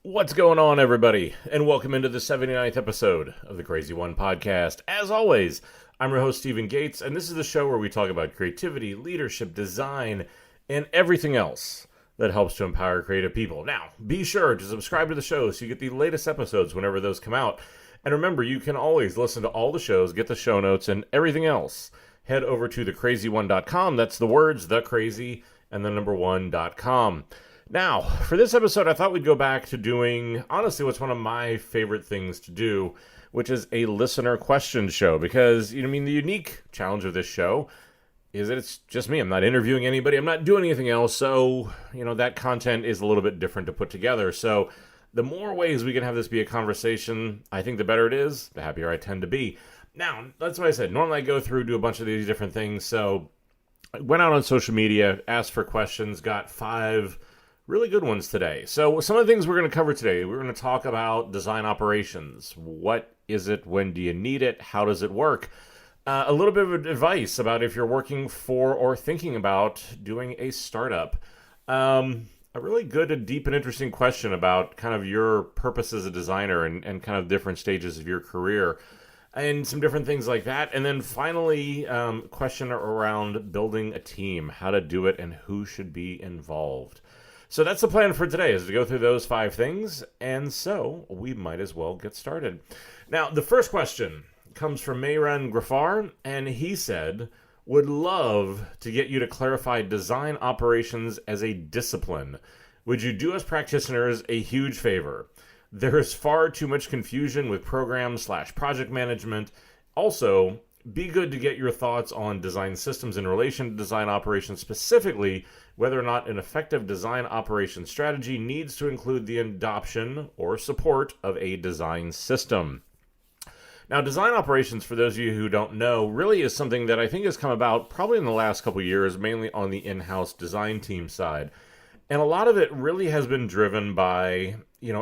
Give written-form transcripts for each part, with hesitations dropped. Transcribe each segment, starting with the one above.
What's going on, everybody? And welcome into the 79th episode of the CRZY podcast. As always, I'm your host, Stephen Gates, and this is the show where we talk about creativity, leadership, design, and everything else that helps to empower creative people. Now, be sure to subscribe to the show so you get the latest episodes whenever those come out. And remember, you can always listen to all the shows, get the show notes, and everything else. Head over to thecrazy1.com. That's the words, the crazy, and the number 1.com. Now, for this episode, I thought we'd go back to doing, honestly, what's one of my favorite things to do, which is a listener question show. Because, the unique challenge of this show is that it's just me. I'm not interviewing anybody. I'm not doing anything else. So, that content is a little bit different to put together. So, the more ways we can have this be a conversation, I think the better it is, the happier I tend to be. Now, that's what I said. Normally I go through, do a bunch of these different things. So, I went out on social media, asked for questions, got 5 really good ones today. So some of the things we're going to cover today, we're going to talk about design operations. What is it? When do you need it? How does it work? A little bit of advice about if you're working for or thinking about doing a startup. A really good and deep and interesting question about kind of your purpose as a designer and kind of different stages of your career and some different things like that. And then finally, question around building a team, how to do it and who should be involved. So that's the plan for today, is to go through those 5 things, and so we might as well get started. Now, the first question comes from Mayran Grafar, and he said, would love to get you to clarify design operations as a discipline. Would you do us practitioners a huge favor? There is far too much confusion with program/project management. Also, be good to get your thoughts on design systems in relation to design operations, specifically whether or not an effective design operations strategy needs to include the adoption or support of a design system. Now, design operations, for those of you who don't know, really is something that I think has come about probably in the last couple of years, mainly on the in-house design team side. And a lot of it really has been driven by,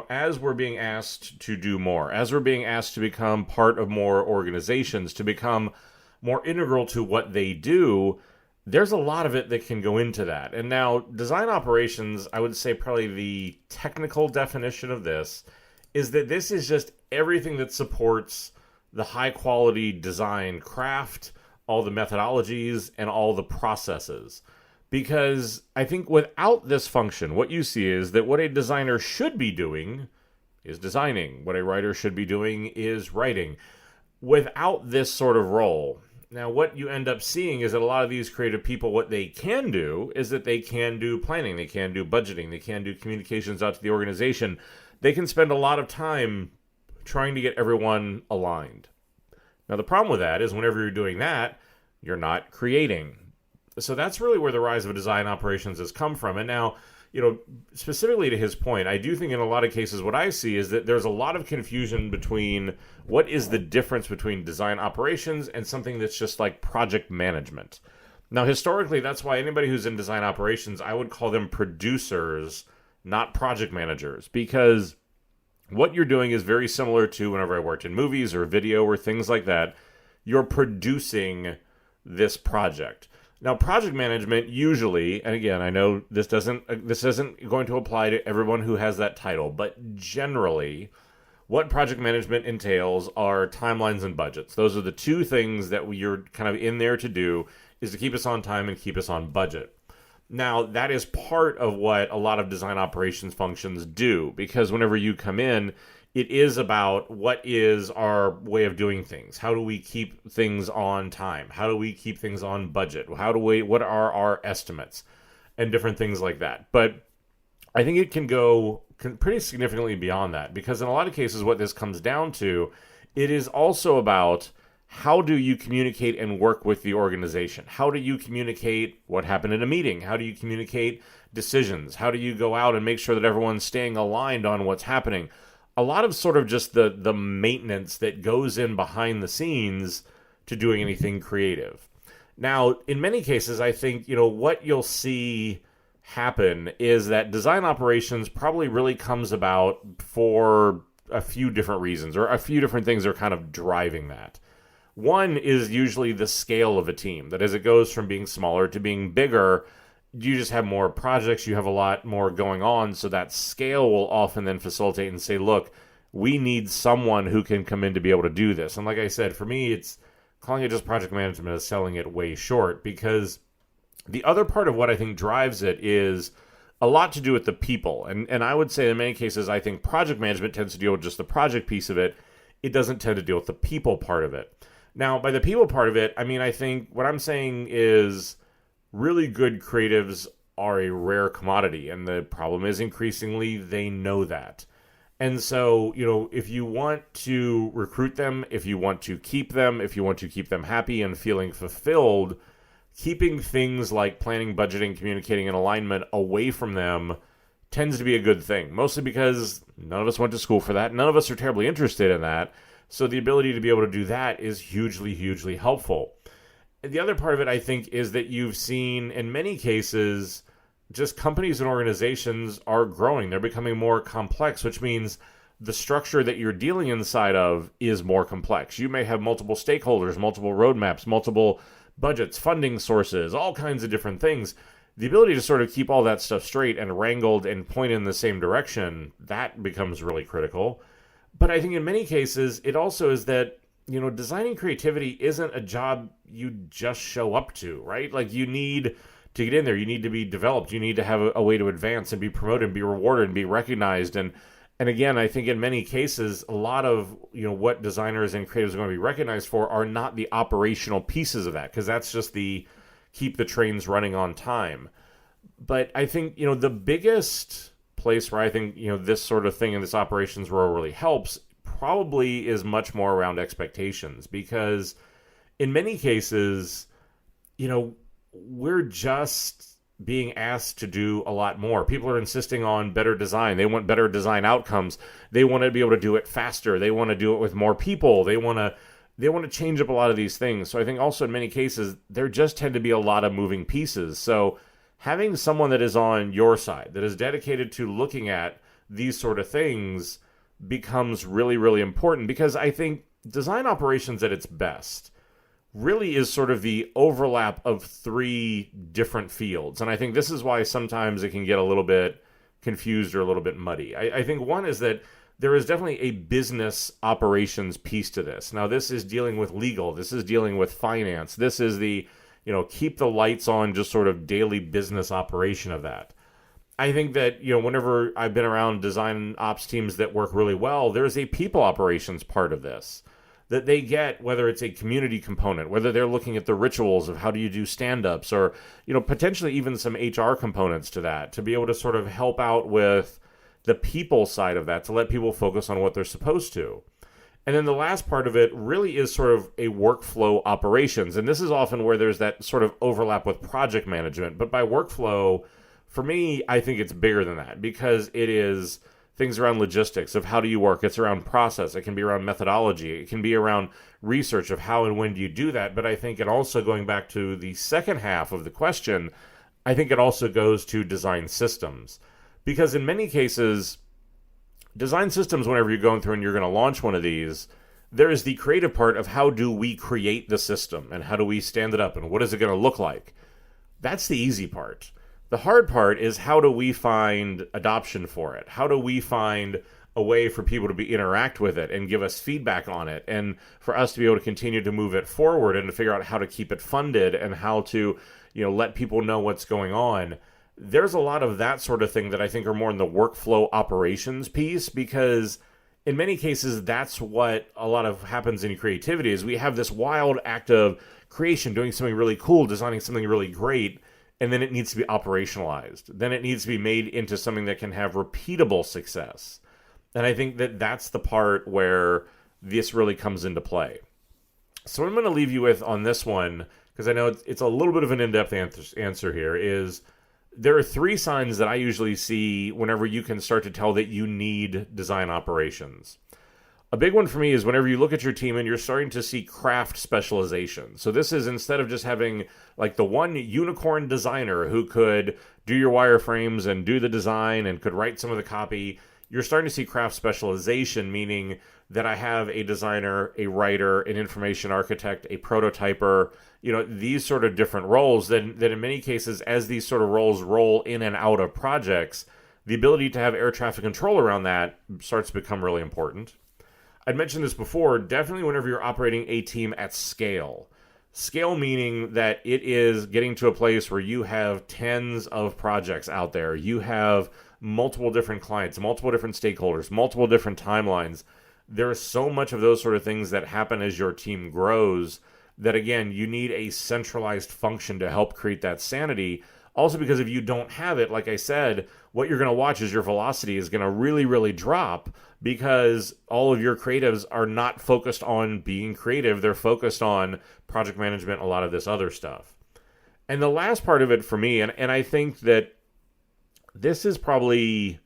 as we're being asked to do more, as we're being asked to become part of more organizations, to become more integral to what they do, there's a lot of it that can go into that. And now, design operations, I would say probably the technical definition of this is that this is just everything that supports the high-quality design craft, all the methodologies, and all the processes. Because I think without this function, what you see is that what a designer should be doing is designing. What a writer should be doing is writing. Without this sort of role, now what you end up seeing is that a lot of these creative people, what they can do is that they can do planning, they can do budgeting, they can do communications out to the organization. They can spend a lot of time trying to get everyone aligned. Now the problem with that is whenever you're doing that, you're not creating. So that's really where the rise of design operations has come from. And now, specifically to his point, I do think in a lot of cases what I see is that there's a lot of confusion between what is the difference between design operations and something that's just like project management. Now, historically, that's why anybody who's in design operations, I would call them producers, not project managers, because what you're doing is very similar to whenever I worked in movies or video or things like that. You're producing this project. Now, project management usually, and again, I know this isn't going to apply to everyone who has that title, but generally, what project management entails are timelines and budgets. Those are the 2 things that you're kind of in there to do, is to keep us on time and keep us on budget. Now, that is part of what a lot of design operations functions do, because whenever you come in, it is about what is our way of doing things. How do we keep things on time? How do we keep things on budget? What are our estimates? And different things like that. But I think it can go pretty significantly beyond that, because in a lot of cases, what this comes down to, it is also about how do you communicate and work with the organization? How do you communicate what happened in a meeting? How do you communicate decisions? How do you go out and make sure that everyone's staying aligned on what's happening? A lot of sort of just the maintenance that goes in behind the scenes to doing anything creative. Now, in many cases, I think, what you'll see happen is that design operations probably really comes about for a few different reasons, or a few different things are kind of driving that. One is usually the scale of a team, that as it goes from being smaller to being bigger, you just have more projects, you have a lot more going on, so that scale will often then facilitate and say, look, we need someone who can come in to be able to do this. And like I said, for me, it's calling it just project management is selling it way short, because the other part of what I think drives it is a lot to do with the people. And I would say in many cases, I think project management tends to deal with just the project piece of it. It doesn't tend to deal with the people part of it. Now, by the people part of it, I mean, I think what I'm saying is really good creatives are a rare commodity. And the problem is increasingly they know that. And so, if you want to recruit them, if you want to keep them, if you want to keep them happy and feeling fulfilled, keeping things like planning, budgeting, communicating, and alignment away from them tends to be a good thing. Mostly because none of us went to school for that. None of us are terribly interested in that. So the ability to be able to do that is hugely, hugely helpful. And the other part of it, I think, is that you've seen in many cases just companies and organizations are growing. They're becoming more complex, which means the structure that you're dealing inside of is more complex. You may have multiple stakeholders, multiple roadmaps, multiple budgets, funding sources, all kinds of different things. The ability to sort of keep all that stuff straight and wrangled and point in the same direction, that becomes really critical. But I think in many cases, it also is that, designing creativity isn't a job you just show up to, right? Like you need to get in there, you need to be developed, you need to have a way to advance and be promoted and be rewarded and be recognized. And again, I think in many cases, a lot of what designers and creatives are going to be recognized for are not the operational pieces of that, because that's just the keep the trains running on time. But I think the biggest place where I think this sort of thing in this operations role really helps probably is much more around expectations, because in many cases, we're just being asked to do a lot more. People are insisting on better design. They want better design outcomes. They want to be able to do it faster. They want to do it with more people. They want to change up a lot of these things. So I think also in many cases, there just tend to be a lot of moving pieces. So having someone that is on your side, that is dedicated to looking at these sort of things becomes really, really important, because I think design operations at its best really is sort of the overlap of three different fields. And I think this is why sometimes it can get a little bit confused or a little bit muddy. I think one is that there is definitely a business operations piece to this. Now, this is dealing with legal. This is dealing with finance. This is the, keep the lights on, just sort of daily business operation of that. I think that, whenever I've been around design ops teams that work really well, there's a people operations part of this that they get, whether it's a community component, whether they're looking at the rituals of how do you do stand-ups, or, potentially even some HR components to that, to be able to sort of help out with the people side of that, to let people focus on what they're supposed to. And then the last part of it really is sort of a workflow operations. And this is often where there's that sort of overlap with project management. But by workflow, for me, I think it's bigger than that, because it is things around logistics of how do you work. It's around process. It can be around methodology. It can be around research of how and when do you do that. But I think it also, going back to the second half of the question, I think it also goes to design systems. Because in many cases, design systems, whenever you're going through and you're going to launch one of these, there is the creative part of how do we create the system and how do we stand it up and what is it going to look like. That's the easy part. The hard part is how do we find adoption for it? How do we find a way for people to interact with it and give us feedback on it, and for us to be able to continue to move it forward and to figure out how to keep it funded and how to, let people know what's going on. There's a lot of that sort of thing that I think are more in the workflow operations piece, because in many cases, that's what a lot of happens in creativity is we have this wild act of creation, doing something really cool, designing something really great, and then it needs to be operationalized. Then it needs to be made into something that can have repeatable success. And I think that that's the part where this really comes into play. So what I'm going to leave you with on this one, because I know it's a little bit of an in-depth answer here, is there are three signs that I usually see whenever you can start to tell that you need design operations. A big one for me is whenever you look at your team and you're starting to see craft specialization. So this is instead of just having like the one unicorn designer who could do your wireframes and do the design and could write some of the copy, you're starting to see craft specialization, meaning that I have a designer, a writer, an information architect, a prototyper, these sort of different roles that in many cases, as these sort of roles roll in and out of projects, the ability to have air traffic control around that starts to become really important. I'd mentioned this before, definitely whenever you're operating a team at scale. Scale meaning that it is getting to a place where you have tens of projects out there. You have multiple different clients, multiple different stakeholders, multiple different timelines. There's so much of those sort of things that happen as your team grows that, again, you need a centralized function to help create that sanity. Also, because if you don't have it, like I said, what you're going to watch is your velocity is going to really, really drop because all of your creatives are not focused on being creative. They're focused on project management, a lot of this other stuff. And the last part of it for me, and I think that this is probably,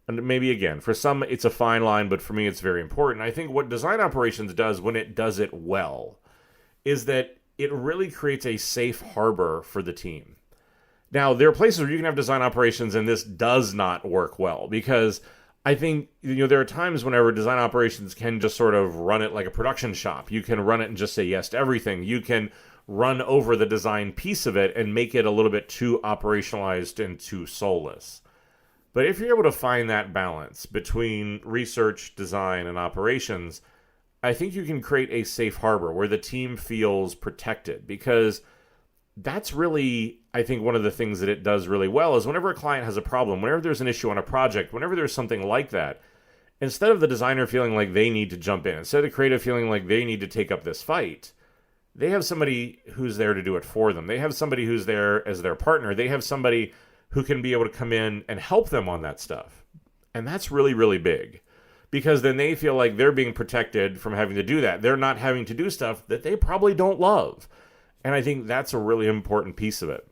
and maybe again, for some it's a fine line, but for me it's very important. I think what design operations does when it does it well is that it really creates a safe harbor for the team. Now, there are places where you can have design operations and this does not work well because I think there are times whenever design operations can just sort of run it like a production shop. You can run it and just say yes to everything. You can run over the design piece of it and make it a little bit too operationalized and too soulless. But if you're able to find that balance between research, design, and operations, I think you can create a safe harbor where the team feels protected because that's really, I think, one of the things that it does really well is whenever a client has a problem, whenever there's an issue on a project, whenever there's something like that, instead of the designer feeling like they need to jump in, instead of the creative feeling like they need to take up this fight, they have somebody who's there to do it for them. They have somebody who's there as their partner. They have somebody who can be able to come in and help them on that stuff. And that's really, really big because then they feel like they're being protected from having to do that. They're not having to do stuff that they probably don't love. And I think that's a really important piece of it.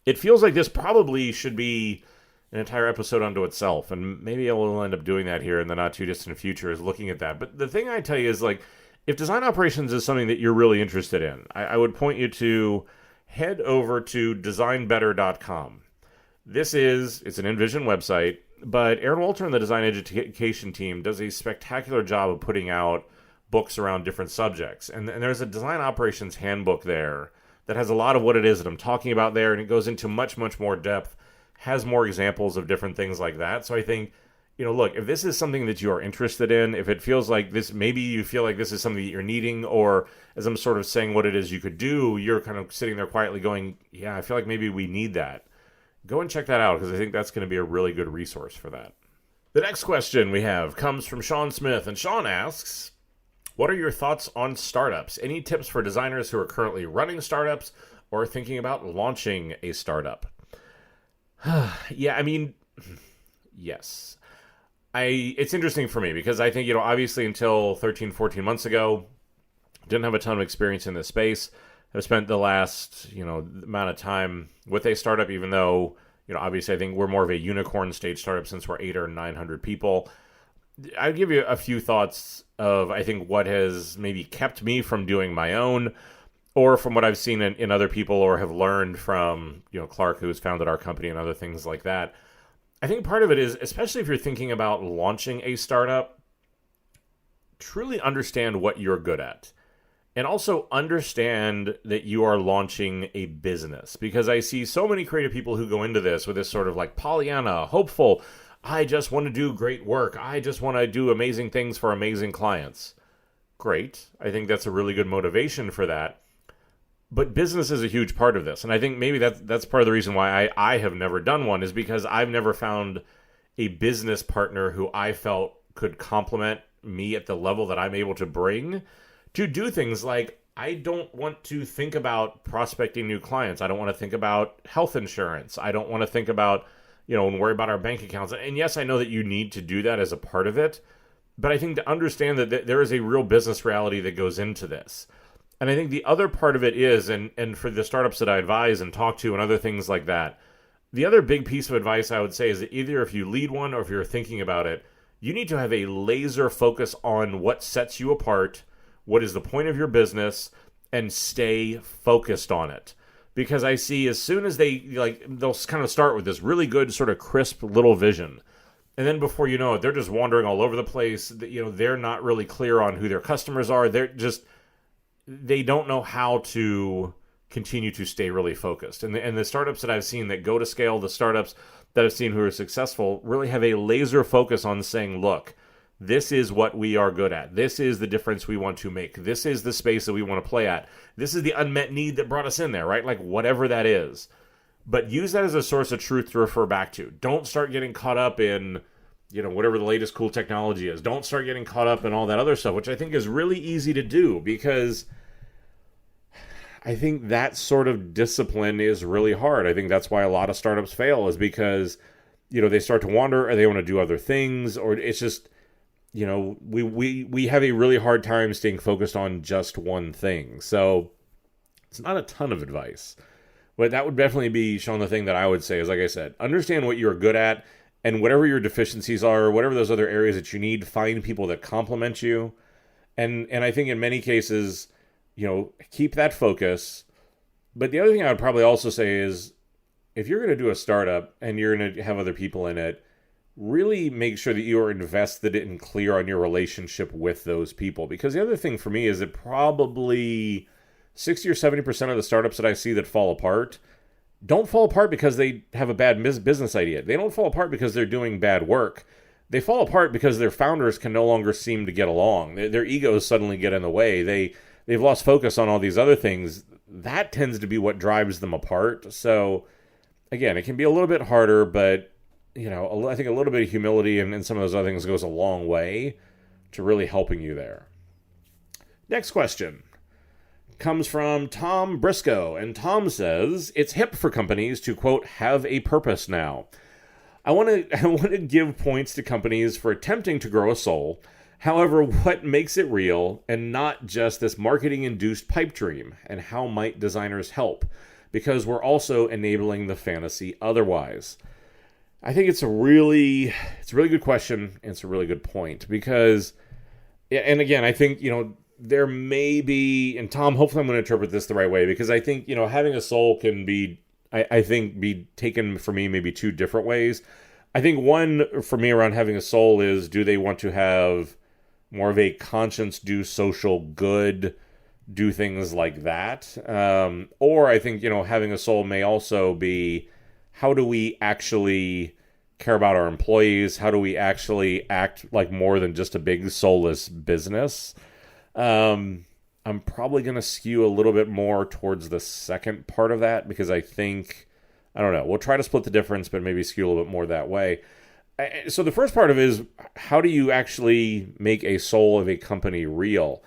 It feels like this probably should be an entire episode unto itself. And maybe I will end up doing that here in the not too distant future is looking at that. But the thing I tell you is like, if design operations is something that you're really interested in, I would point you to head over to designbetter.com. It's an InVision website, but Aaron Walter and the design education team does a spectacular job of putting out books around different subjects. And there's a design operations handbook there that has a lot of what it is that I'm talking about there, and it goes into much, much more depth, has more examples of different things like that. So I think, look, if this is something that you are interested in, if it feels like this, maybe you feel like this is something that you're needing, or as I'm sort of saying what it is you could do, you're kind of sitting there quietly going, yeah, I feel like maybe we need that. Go and check that out because I think that's going to be a really good resource for that. The next question we have comes from Sean Smith, and Sean asks, what are your thoughts on startups? Any tips for designers who are currently running startups or thinking about launching a startup? Yeah, I mean, yes. It's interesting for me because I think, obviously until 13, 14 months ago, didn't have a ton of experience in this space. I've spent the last, amount of time with a startup, even though, obviously I think we're more of a unicorn stage startup since we're 800 or 900 people. I'll give you a few thoughts of, I think, what has maybe kept me from doing my own or from what I've seen in other people or have learned from, Clark, who's founded our company and other things like that. I think part of it is, especially if you're thinking about launching a startup, truly understand what you're good at. And also understand that you are launching a business. Because I see so many creative people who go into this with this sort of like Pollyanna, hopeful, I just want to do great work. I just want to do amazing things for amazing clients. Great. I think that's a really good motivation for that. But business is a huge part of this. And I think maybe that's part of the reason why I have never done one is because I've never found a business partner who I felt could complement me at the level that I'm able to bring to do things like I don't want to think about prospecting new clients. I don't want to think about health insurance. I don't want to think about, and worry about our bank accounts. And yes, I know that you need to do that as a part of it. But I think to understand that there is a real business reality that goes into this. And I think the other part of it is, and for the startups that I advise and talk to and other things like that, the other big piece of advice I would say is that either if you lead one or if you're thinking about it, you need to have a laser focus on what sets you apart, what is the point of your business, and stay focused on it. Because I see as soon as they'll kind of start with this really good sort of crisp little vision. And then before you know it, they're just wandering all over the place. They're not really clear on who their customers are. They don't know how to continue to stay really focused. And the startups that I've seen that go to scale, the startups that I've seen who are successful, really have a laser focus on saying, look, this is what we are good at. This is the difference we want to make. This is the space that we want to play at. This is the unmet need that brought us in there, right? Like whatever that is. But use that as a source of truth to refer back to. Don't start getting caught up in, whatever the latest cool technology is. Don't start getting caught up in all that other stuff, which I think is really easy to do, because I think that sort of discipline is really hard. I think that's why a lot of startups fail, is because, they start to wander, or they want to do other things, or it's just, we have a really hard time staying focused on just one thing. So it's not a ton of advice. But that would definitely be, Sean, the thing that I would say is, like I said, understand what you're good at, and whatever your deficiencies are, whatever those other areas that you need, find people that complement you. And I think in many cases, keep that focus. But the other thing I would probably also say is, if you're going to do a startup and you're going to have other people in it, really make sure that you are invested and clear on your relationship with those people. Because the other thing for me is that probably 60 or 70% of the startups that I see that fall apart don't fall apart because they have a bad business idea. They don't fall apart because they're doing bad work. They fall apart because their founders can no longer seem to get along. Their egos suddenly get in the way. They've lost focus on all these other things. That tends to be what drives them apart. So, again, it can be a little bit harder, but, I think a little bit of humility and some of those other things goes a long way to really helping you there. Next question comes from Tom Briscoe, and Tom says, it's hip for companies to, quote, have a purpose now. I want to give points to companies for attempting to grow a soul. However, what makes it real and not just this marketing-induced pipe dream, and how might designers help? Because we're also enabling the fantasy otherwise. I think it's a really good question, and it's a really good point, because, and again, I think, there may be, and Tom, hopefully I'm going to interpret this the right way, because I think, having a soul can be, I think, be taken for me maybe two different ways. I think one for me around having a soul is, do they want to have more of a conscience, do social good, do things like that? Or I think, having a soul may also be, how do we actually care about our employees? How do we actually act like more than just a big soulless business? I'm probably going to skew a little bit more towards the second part of that, because I think, I don't know, we'll try to split the difference, but maybe skew a little bit more that way. So the first part of it is, how do you actually make a soul of a company real?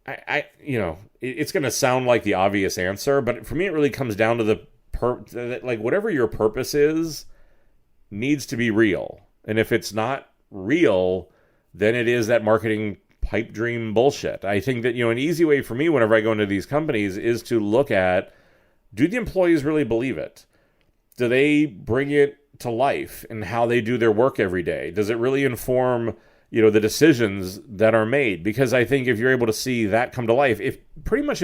It's going to sound like the obvious answer, but for me, it really comes down to whatever your purpose is needs to be real. And if it's not real, then it is that marketing pipe dream bullshit. I think that, an easy way for me whenever I go into these companies is to look at, do the employees really believe it? Do they bring it to life in how they do their work every day? Does it really inform, the decisions that are made? Because I think if you're able to see that come to life, if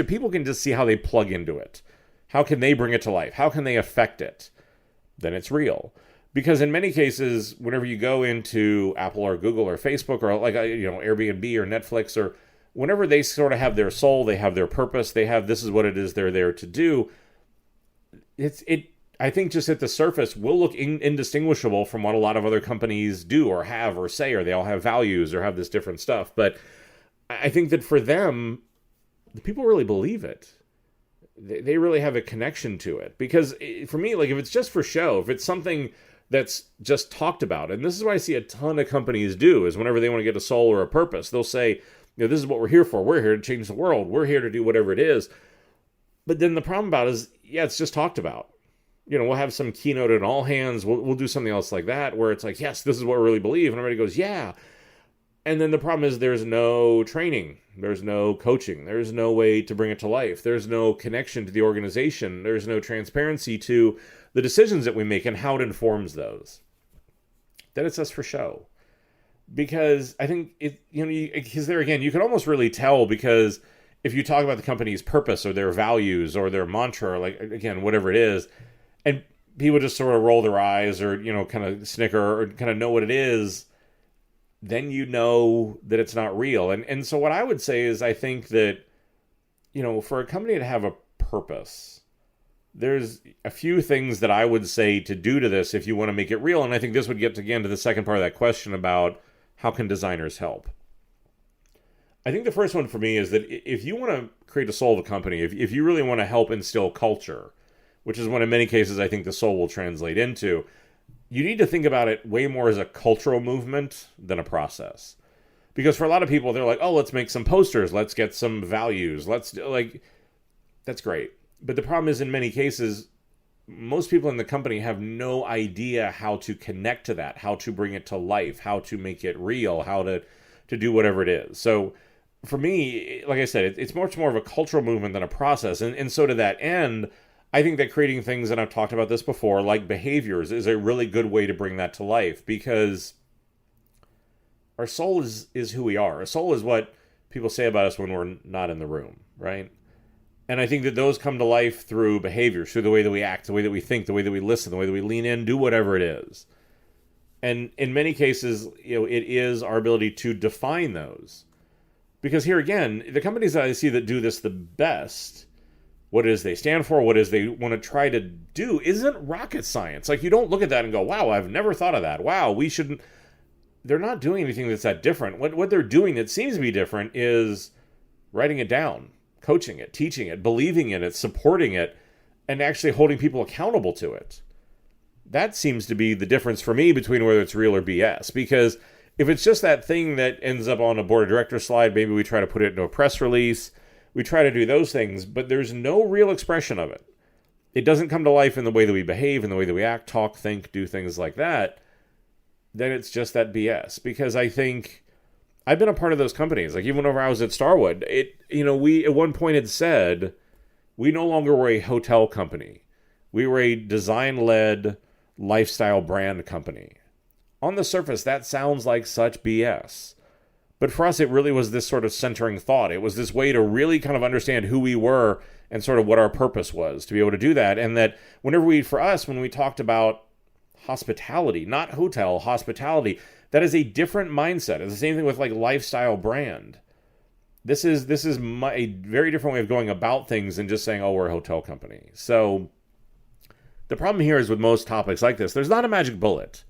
people can just see how they plug into it, how can they bring it to life? How can they affect it? Then it's real. Because in many cases, whenever you go into Apple or Google or Facebook or Airbnb or Netflix, or whenever they sort of have their soul, they have their purpose, they have, this is what it is they're there to do. I think just at the surface will look indistinguishable from what a lot of other companies do or have or say, or they all have values or have this different stuff. But I think that for them, the people really believe it. They really have a connection to it. Because for me, if it's just for show, if it's something that's just talked about, and this is what I see a ton of companies do, is whenever they want to get a soul or a purpose, they'll say, this is what we're here for. We're here to change the world. We're here to do whatever it is. But then the problem about it is, it's just talked about. We'll have some keynote at all hands. We'll do something else like that, where it's like, yes, this is what we really believe. And everybody goes, yeah. And then the problem is there's no training. There's no coaching. There's no way to bring it to life. There's no connection to the organization. There's no transparency to the decisions that we make and how it informs those. Then it's just for show. Because I think, because there again, you can almost really tell, because if you talk about the company's purpose or their values or their mantra, or again, whatever it is, and people just sort of roll their eyes or, kind of snicker or kind of know what it is, then you know that it's not real. And so what I would say is I think that, for a company to have a purpose, there's a few things that I would say to do to this if you want to make it real. And I think this would get again to the second part of that question about how can designers help. I think the first one for me is that if you want to create a soul of a company, if you really want to help instill culture, which is what in many cases I think the soul will translate into, you need to think about it way more as a cultural movement than a process. Because for a lot of people, they're like, oh, let's make some posters, let's get some values, that's great. But the problem is in many cases, most people in the company have no idea how to connect to that, how to bring it to life, how to make it real, how to do whatever it is. So for me, like I said, it's much more of a cultural movement than a process. And so to that end, I think that creating things, and I've talked about this before, like behaviors, is a really good way to bring that to life, because our soul is who we are. Our soul is what people say about us when we're not in the room, right? And I think that those come to life through behaviors, through the way that we act, the way that we think, the way that we listen, the way that we lean in, do whatever it is. And in many cases, it is our ability to define those. Because here again, the companies that I see that do this the best, what it is they stand for, what it is they want to try to do, isn't rocket science. Like, you don't look at that and go, wow, I've never thought of that. Wow, we shouldn't. They're not doing anything that's that different. What they're doing that seems to be different is writing it down, coaching it, teaching it, believing in it, supporting it, and actually holding people accountable to it. That seems to be the difference for me between whether it's real or BS. Because if it's just that thing that ends up on a board of directors slide, maybe we try to put it into a press release, we try to do those things, but there's no real expression of it. It doesn't come to life in the way that we behave, in the way that we act, talk, think, do things like that. Then it's just that BS. Because I think I've been a part of those companies. Like, even whenever I was at Starwood, we at one point had said, we no longer were a hotel company. We were a design-led lifestyle brand company. On the surface, that sounds like such BS. But for us, it really was this sort of centering thought. It was this way to really kind of understand who we were and sort of what our purpose was to be able to do that. And that when we talked about hospitality, not hotel, hospitality, that is a different mindset. It's the same thing with like lifestyle brand. This is a very different way of going about things than just saying, oh, we're a hotel company. So the problem here is with most topics like this, there's not a magic bullet.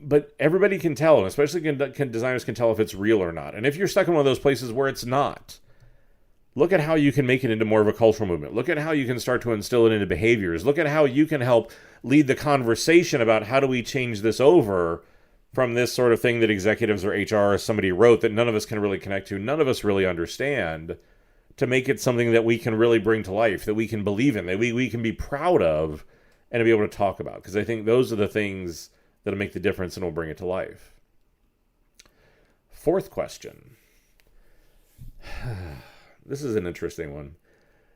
But everybody can tell, and especially designers can tell if it's real or not. And if you're stuck in one of those places where it's not, look at how you can make it into more of a cultural movement. Look at how you can start to instill it into behaviors. Look at how you can help lead the conversation about how do we change this over from this sort of thing that executives or HR or somebody wrote that none of us can really connect to, none of us really understand, to make it something that we can really bring to life, that we can believe in, that we can be proud of, and to be able to talk about. Because I think those are the things that'll make the difference and will bring it to life. Fourth question. This is an interesting one.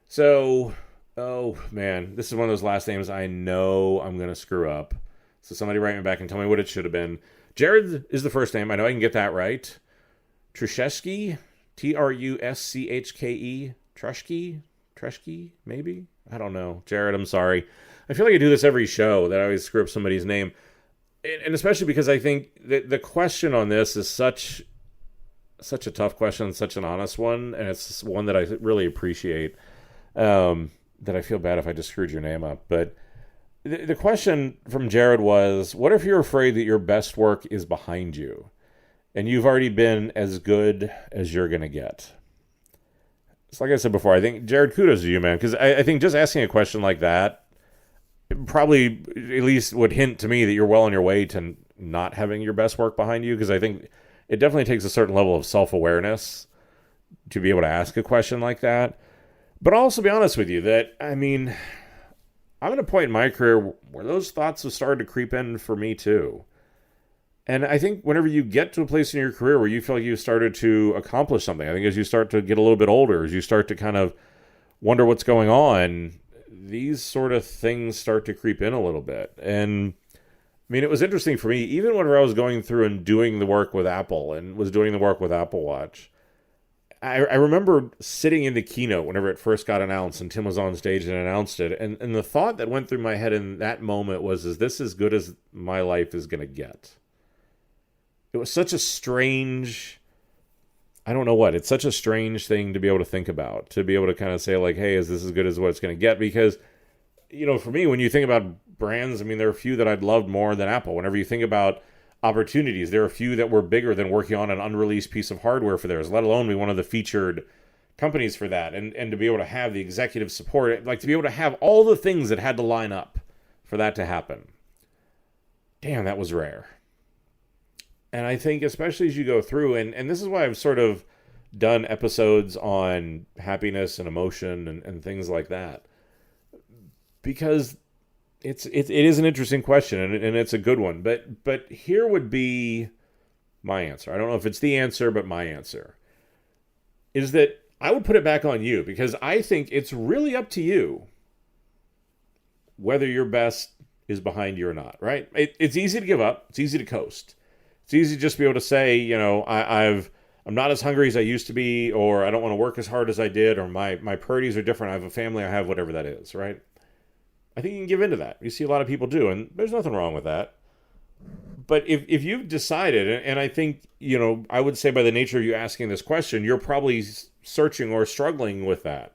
So, oh man, this is one of those last names I know I'm going to screw up. So somebody write me back and tell me what it should have been. Jared is the first name. I know I can get that right. Truszewski, Truschke, Trushke, maybe? I don't know. Jared, I'm sorry. I feel like I do this every show, that I always screw up somebody's name. And especially because I think that the question on this is such a tough question, such an honest one, and it's one that I really appreciate, that I feel bad if I just screwed your name up. But the question from Jared was, what if you're afraid that your best work is behind you, and you've already been as good as you're going to get? So like I said before, I think, Jared, kudos to you, man, because I think just asking a question like that probably at least would hint to me that you're well on your way to not having your best work behind you, because I think it definitely takes a certain level of self-awareness to be able to ask a question like that. But I'll also be honest with you that, I mean, I'm at a point in my career where those thoughts have started to creep in for me too. And I think whenever you get to a place in your career where you feel like you've started to accomplish something, I think as you start to get a little bit older, as you start to kind of wonder what's going on, these sort of things start to creep in a little bit. And I mean, it was interesting for me, even whenever I was going through and doing the work with Apple and was doing the work with Apple Watch, I remember sitting in the keynote whenever it first got announced and Tim was on stage and announced it. And the thought that went through my head in that moment was, is this as good as my life is going to get? It was such a strange, I don't know what, it's such a strange thing to be able to think about, to be able to kind of say like, hey, is this as good as what it's going to get? Because, for me, when you think about brands, I mean, there are a few that I'd loved more than Apple. Whenever you think about opportunities, there are a few that were bigger than working on an unreleased piece of hardware for theirs, let alone be one of the featured companies for that. And to be able to have the executive support, like to be able to have all the things that had to line up for that to happen. Damn, that was rare. And I think especially as you go through, and this is why I've sort of done episodes on happiness and emotion and things like that. Because it is an interesting question, and it's a good one. But here would be my answer. I don't know if it's the answer, but my answer is that I would put it back on you, because I think it's really up to you whether your best is behind you or not, right? It's easy to give up. It's easy to coast. It's easy to just be able to say, I'm not as hungry as I used to be, or I don't want to work as hard as I did, or my priorities are different. I have a family, I have whatever that is, right? I think you can give into that. You see a lot of people do, and there's nothing wrong with that. But if you've decided, and I think, I would say by the nature of you asking this question, you're probably searching or struggling with that,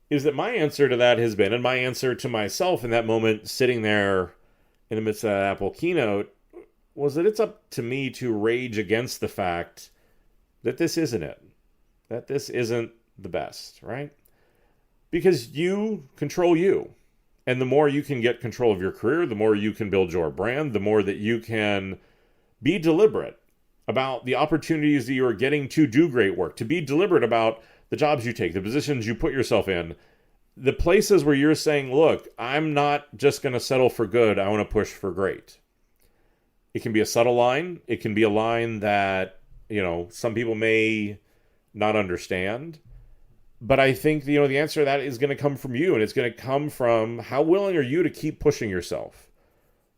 is that my answer to that has been, and my answer to myself in that moment, sitting there in the midst of that Apple keynote, was that it's up to me to rage against the fact that this isn't it. That this isn't the best, right? Because you control you. And the more you can get control of your career, the more you can build your brand, the more that you can be deliberate about the opportunities that you are getting to do great work, to be deliberate about the jobs you take, the positions you put yourself in, the places where you're saying, look, I'm not just going to settle for good, I want to push for great. It can be a subtle line. It can be a line that, some people may not understand. But I think, the answer to that is going to come from you. And it's going to come from how willing are you to keep pushing yourself?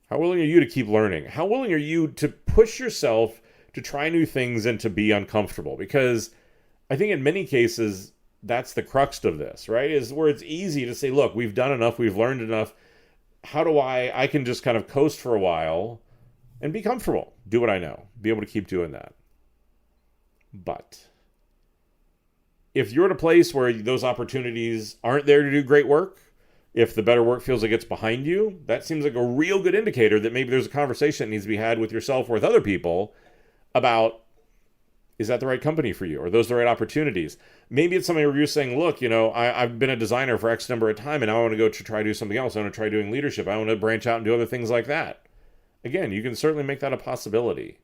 How willing are you to keep learning? How willing are you to push yourself to try new things and to be uncomfortable? Because I think in many cases, that's the crux of this, right? Is where it's easy to say, look, we've done enough. We've learned enough. How do I can just kind of coast for a while and be comfortable, do what I know, be able to keep doing that. But if you're at a place where those opportunities aren't there to do great work, if the better work feels like it's behind you, that seems like a real good indicator that maybe there's a conversation that needs to be had with yourself or with other people about, is that the right company for you? Are those the right opportunities? Maybe it's something where you're saying, look, I've been a designer for X number of time and now I want to go to try to do something else. I want to try doing leadership. I want to branch out and do other things like that. Again, you can certainly make that a possibility.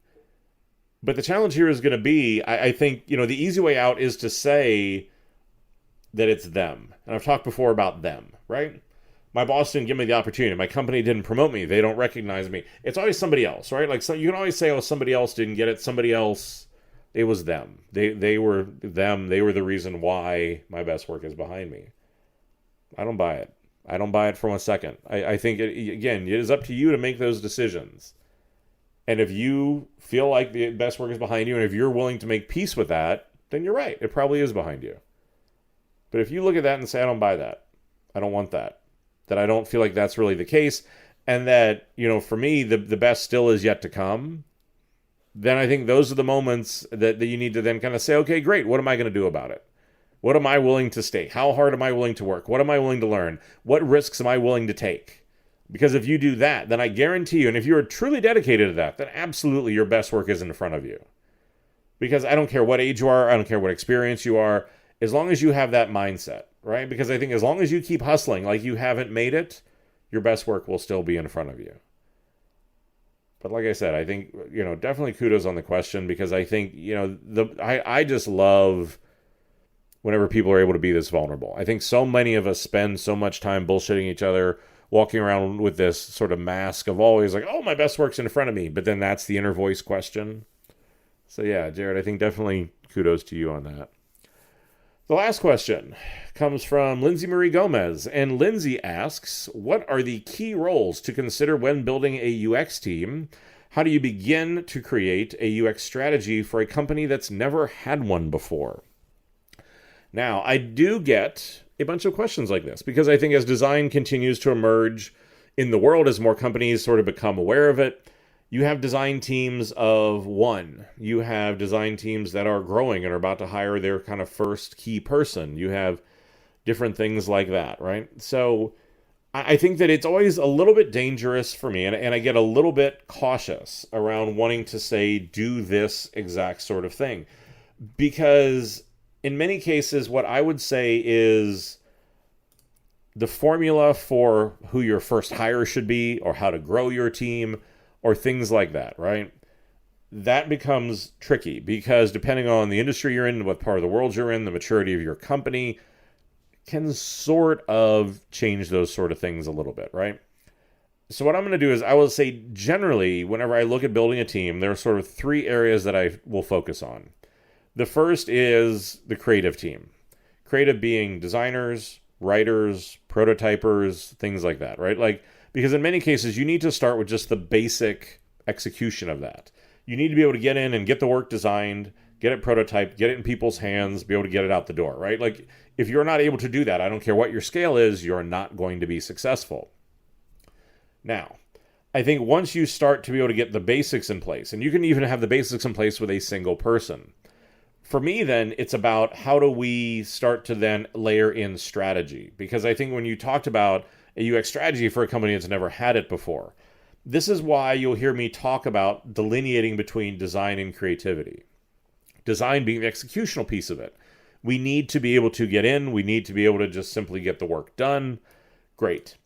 But the challenge here is going to be, I think, the easy way out is to say that it's them. And I've talked before about them, right? My boss didn't give me the opportunity. My company didn't promote me. They don't recognize me. It's always somebody else, right? Like, so you can always say, oh, somebody else didn't get it. Somebody else, it was them. They were them. They were the reason why my best work is behind me. I don't buy it. I don't buy it for 1 second. I think, it is up to you to make those decisions. And if you feel like the best work is behind you, and if you're willing to make peace with that, then you're right. It probably is behind you. But if you look at that and say, I don't buy that, I don't want that I don't feel like that's really the case, and that, for me, the best still is yet to come, then I think those are the moments that you need to then kind of say, okay, great, what am I going to do about it? What am I willing to stake? How hard am I willing to work? What am I willing to learn? What risks am I willing to take? Because if you do that, then I guarantee you, and if you are truly dedicated to that, then absolutely your best work is in front of you. Because I don't care what age you are, I don't care what experience you are, as long as you have that mindset, right? Because I think as long as you keep hustling like you haven't made it, your best work will still be in front of you. But like I said, I think, definitely kudos on the question, because I think, I just love whenever people are able to be this vulnerable. I think so many of us spend so much time bullshitting each other, walking around with this sort of mask of always like, oh, my best work's in front of me. But then that's the inner voice question. So yeah, Jared, I think definitely kudos to you on that. The last question comes from Lindsay Marie Gomez. And Lindsay asks, what are the key roles to consider when building a UX team? How do you begin to create a UX strategy for a company that's never had one before? Now, I do get a bunch of questions like this because I think as design continues to emerge in the world, as more companies sort of become aware of it, you have design teams of one. You have design teams that are growing and are about to hire their kind of first key person. You have different things like that, right? So I think that it's always a little bit dangerous for me, and I get a little bit cautious around wanting to say, do this exact sort of thing. Because in many cases, what I would say is the formula for who your first hire should be, or how to grow your team, or things like that, right? That becomes tricky because depending on the industry you're in, what part of the world you're in, the maturity of your company, can sort of change those sort of things a little bit, right? So what I'm going to do is I will say generally, whenever I look at building a team, there are sort of three areas that I will focus on. The first is the creative team. Creative being designers, writers, prototypers, things like that, right? Like, because in many cases, you need to start with just the basic execution of that. You need to be able to get in and get the work designed, get it prototyped, get it in people's hands, be able to get it out the door, right? Like, if you're not able to do that, I don't care what your scale is, you're not going to be successful. Now, I think once you start to be able to get the basics in place, and you can even have the basics in place with a single person, for me then, it's about how do we start to then layer in strategy? Because I think when you talked about a UX strategy for a company that's never had it before, this is why you'll hear me talk about delineating between design and creativity. Design being the executional piece of it. We need to be able to get in. We need to be able to just simply get the work done. Great.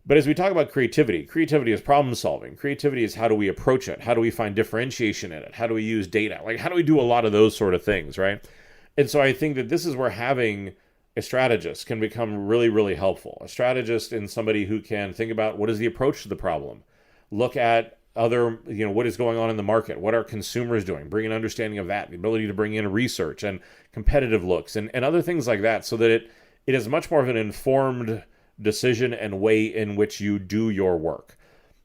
But as we talk about creativity, creativity is problem solving. Creativity is how do we approach it? How do we find differentiation in it? How do we use data? Like, how do we do a lot of those sort of things, right? And so I think that this is where having a strategist can become really, really helpful. A strategist and somebody who can think about what is the approach to the problem. Look at other, what is going on in the market? What are consumers doing? Bring an understanding of that, the ability to bring in research and competitive looks and other things like that so that it is much more of an informed decision and way in which you do your work.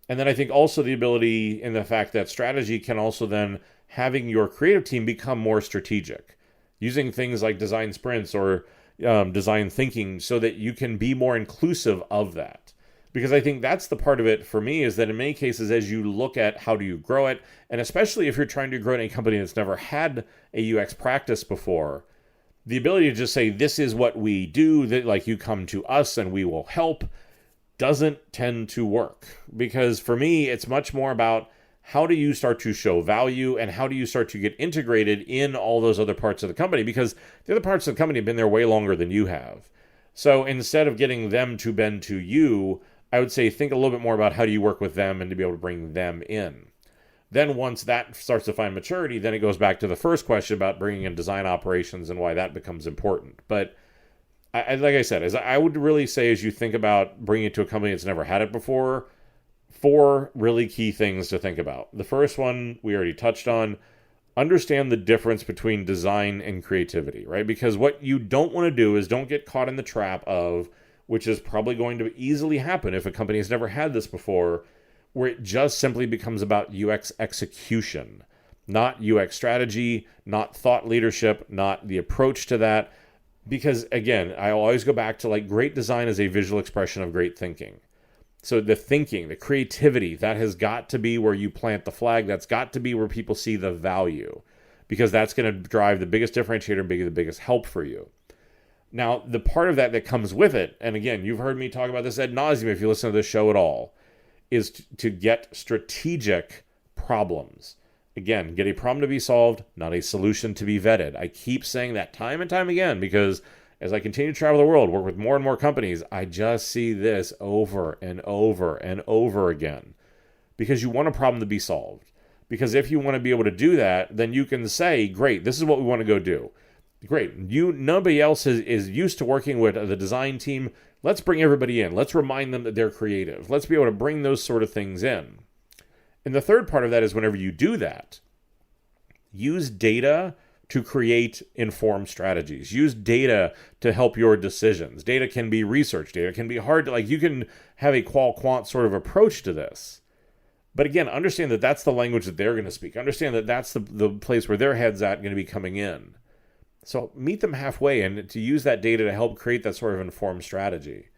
And then I think also the ability in the fact that strategy can also then having your creative team become more strategic, using things like design sprints or design thinking so that you can be more inclusive of that. Because I think that's the part of it for me is that in many cases, as you look at how do you grow it, and especially if you're trying to grow in a company that's never had a UX practice before, the ability to just say, this is what we do, that like you come to us and we will help, doesn't tend to work. Because for me, it's much more about how do you start to show value and how do you start to get integrated in all those other parts of the company? Because the other parts of the company have been there way longer than you have. So instead of getting them to bend to you, I would say think a little bit more about how do you work with them and to be able to bring them in. Then once that starts to find maturity, then it goes back to the first question about bringing in design operations and why that becomes important. But like I said, as I would really say as you think about bringing it to a company that's never had it before, 4 really key things to think about. The first one we already touched on. Understand the difference between design and creativity, right? Because what you don't want to do is don't get caught in the trap of, which is probably going to easily happen if a company has never had this before, where it just simply becomes about UX execution, not UX strategy, not thought leadership, not the approach to that. Because again, I always go back to like great design is a visual expression of great thinking. So the thinking, the creativity, that has got to be where you plant the flag. That's got to be where people see the value, because that's going to drive the biggest differentiator and be the biggest help for you. Now, the part of that comes with it, and again, you've heard me talk about this ad nauseum if you listen to this show at all, is to get strategic problems. Again, get a problem to be solved, not a solution to be vetted. I keep saying that time and time again because as I continue to travel the world, work with more and more companies, I just see this over and over and over again. Because you want a problem to be solved. Because if you want to be able to do that, then you can say, great, this is what we want to go do. Great. Nobody else is used to working with the design team. Let's bring everybody in. Let's remind them that they're creative. Let's be able to bring those sort of things in. And the third part of that is whenever you do that, use data to create informed strategies. Use data to help your decisions. Data can be research. Data can be hard to, you can have a qual-quant sort of approach to this. But again, understand that that's the language that they're going to speak. Understand that that's the place where their head's at going to be coming in. So meet them halfway and to use that data to help create that sort of informed strategy.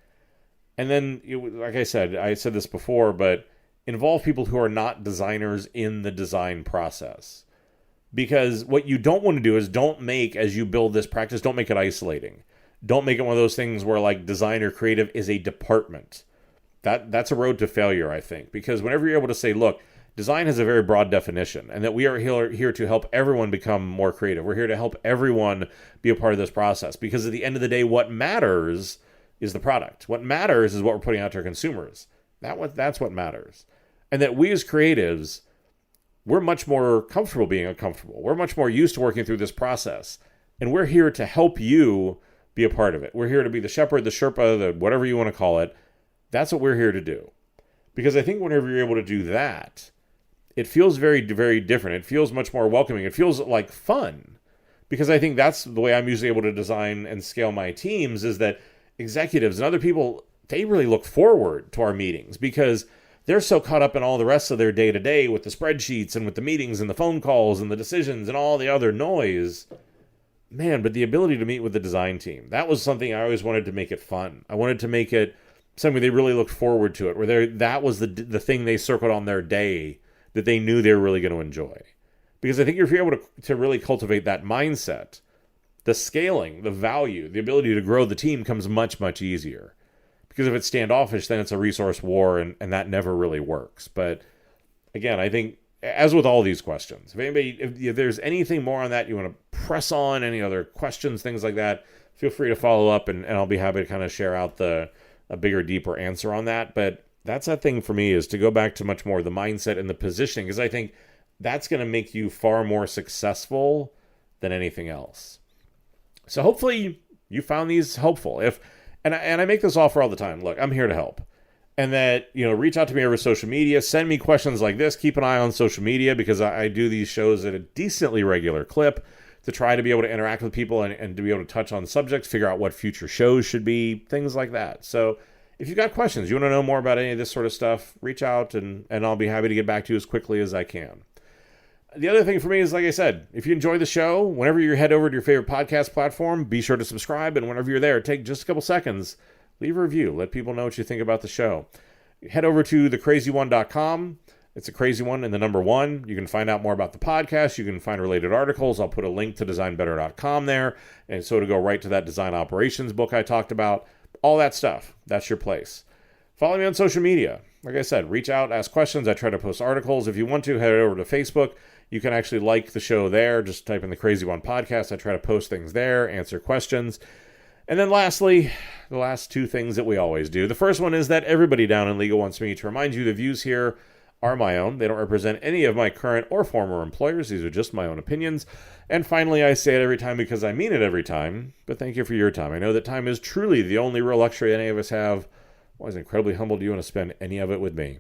And then, like I said this before, but involve people who are not designers in the design process. Because what you don't want to do is don't make, as you build this practice, don't make it isolating. Don't make it one of those things where like design or creative is a department. That's a road to failure, I think. Because whenever you're able to say, look, design has a very broad definition, and that we are here to help everyone become more creative. We're here to help everyone be a part of this process. Because at the end of the day, what matters is the product. What matters is what we're putting out to our consumers. That's what matters. And that we as creatives, we're much more comfortable being uncomfortable. We're much more used to working through this process. And we're here to help you be a part of it. We're here to be the shepherd, the Sherpa, the whatever you want to call it. That's what we're here to do. Because I think whenever you're able to do that, it feels very, very different. It feels much more welcoming. It feels like fun. Because I think that's the way I'm usually able to design and scale my teams, is that executives and other people, they really look forward to our meetings because they're so caught up in all the rest of their day-to-day with the spreadsheets and with the meetings and the phone calls and the decisions and all the other noise. Man, but the ability to meet with the design team, that was something I always wanted to make it fun. I wanted to make it something they really looked forward to it, where that was the thing they circled on their day that they knew they were really going to enjoy. Because I think if you're able to really cultivate that mindset, the scaling, the value, the ability to grow the team comes much, much easier. Because if it's standoffish, then it's a resource war, and that never really works. But again, I think, as with all these questions, if there's anything more on that you want to press on, any other questions, things like that, feel free to follow up, and I'll be happy to kind of share out a bigger, deeper answer on that. But that's that thing for me, is to go back to much more the mindset and the positioning, because I think that's going to make you far more successful than anything else. So hopefully you found these helpful. And I make this offer all the time. Look, I'm here to help. And that, reach out to me over social media. Send me questions like this. Keep an eye on social media, because I do these shows at a decently regular clip to try to be able to interact with people and to be able to touch on subjects, figure out what future shows should be, things like that. So if you've got questions, you want to know more about any of this sort of stuff, reach out and I'll be happy to get back to you as quickly as I can. The other thing for me is, like I said, if you enjoy the show, whenever you head over to your favorite podcast platform, be sure to subscribe. And whenever you're there, take just a couple seconds, leave a review. Let people know what you think about the show. Head over to thecrazy1.com. It's a crazy one and the number one. You can find out more about the podcast. You can find related articles. I'll put a link to designbetter.com there. And so to go right to that design operations book I talked about, all that stuff. That's your place. Follow me on social media. Like I said, reach out, ask questions. I try to post articles. If you want to, head over to Facebook. You can actually like the show there. Just type in the Crazy One Podcast. I try to post things there, answer questions. And then lastly, the last two things that we always do. The first one is that everybody down in legal wants me to remind you the views here are my own. They don't represent any of my current or former employers. These are just my own opinions. And finally, I say it every time because I mean it every time, but thank you for your time. I know that time is truly the only real luxury any of us have. I was incredibly humbled you want to spend any of it with me.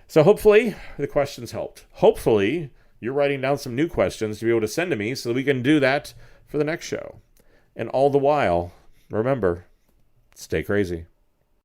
So hopefully the questions helped. Hopefully you're writing down some new questions to be able to send to me so that we can do that for the next show. And all the while, remember, stay crazy.